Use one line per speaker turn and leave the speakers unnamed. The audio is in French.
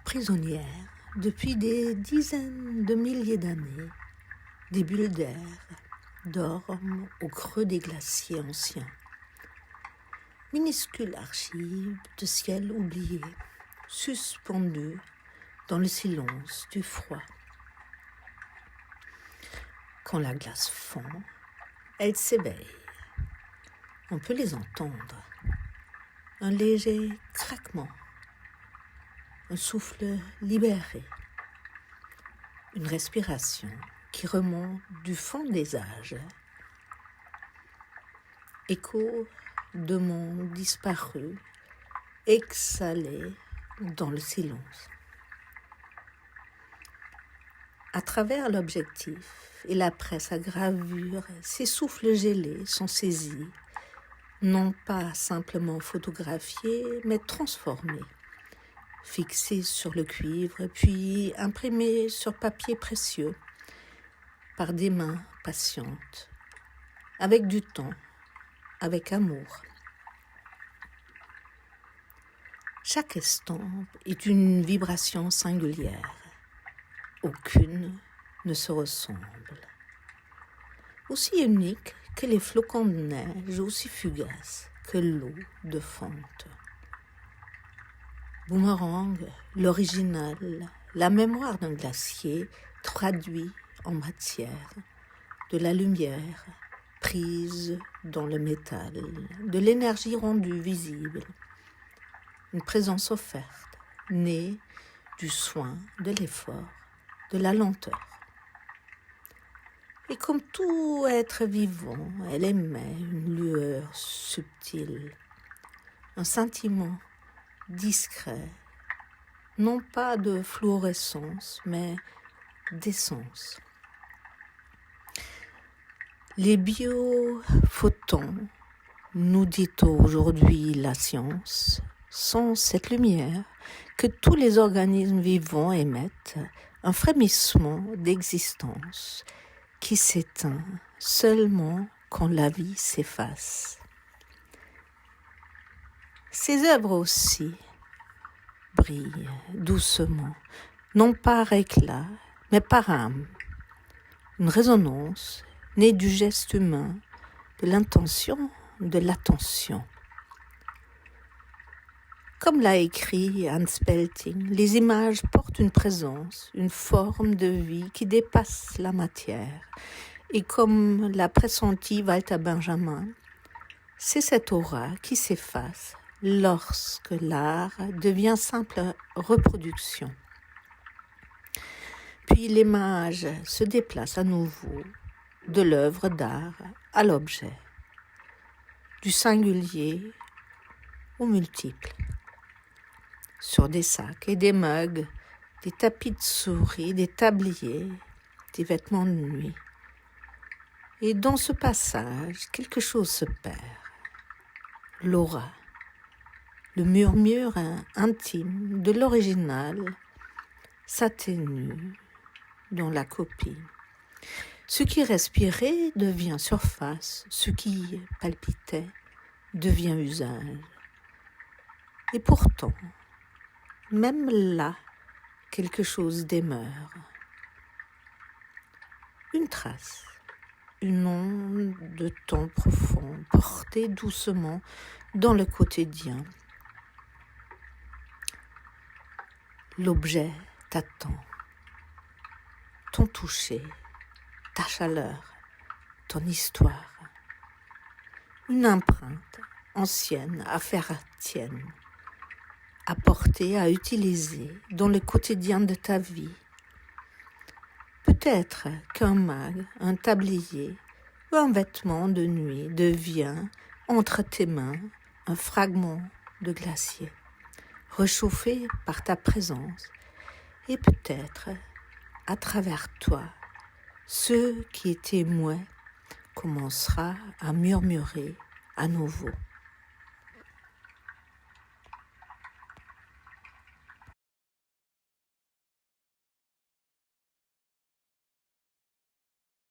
Prisonnières, depuis des dizaines de milliers d'années, des bulles d'air dorment au creux des glaciers anciens. Minuscules archives de ciel oublié, suspendues dans le silence du froid. Quand la glace fond, elles s'éveillent. On peut les entendre. Un léger craquement, un souffle libéré, une respiration qui remonte du fond des âges. Écho de mondes disparus, exhalé dans le silence. À travers l'objectif et la presse à gravure, ces souffles gelés sont saisis, non pas simplement photographiés, mais transformés, fixés sur le cuivre, puis imprimés sur papier précieux par des mains patientes, avec du temps, avec amour. Chaque estampe est une vibration singulière. Aucune ne se ressemble. Aussi unique que les flocons de neige, aussi fugace que l'eau de fonte. Boomerang, l'original, la mémoire d'un glacier traduit en matière, de la lumière prise dans le métal, de l'énergie rendue visible, une présence offerte, née du soin, de l'effort, de la lenteur. Et comme tout être vivant, elle émet une lueur subtile, un sentiment discret, non pas de fluorescence, mais d'essence. Les biophotons, nous dit aujourd'hui la science, sont cette lumière que tous les organismes vivants émettent, un frémissement d'existence qui s'éteint seulement quand la vie s'efface. Ces œuvres aussi brillent doucement, non par éclat, mais par âme, une résonance née du geste humain, de l'intention, de l'attention. Comme l'a écrit Hans Belting, les images portent une présence, une forme de vie qui dépasse la matière. Et comme l'a pressenti Walter Benjamin, c'est cette aura qui s'efface lorsque l'art devient simple reproduction. Puis l'image se déplace à nouveau de l'œuvre d'art à l'objet, du singulier au multiple. Sur des sacs et des mugs, des tapis de souris, des tabliers, des vêtements de nuit. Et dans ce passage, quelque chose se perd. L'aura, le murmure intime de l'original s'atténue dans la copie. Ce qui respirait devient surface, ce qui palpitait devient usage. Et pourtant, même là, quelque chose demeure. Une trace, une onde de temps profond, portée doucement dans le quotidien. L'objet t'attend, ton toucher, ta chaleur, ton histoire. Une empreinte ancienne à faire tienne, à porter, à utiliser dans le quotidien de ta vie. Peut-être qu'un mag, un tablier ou un vêtement de nuit devient entre tes mains un fragment de glacier, réchauffé par ta présence, et peut-être à travers toi, ce qui était muet commencera à murmurer à nouveau.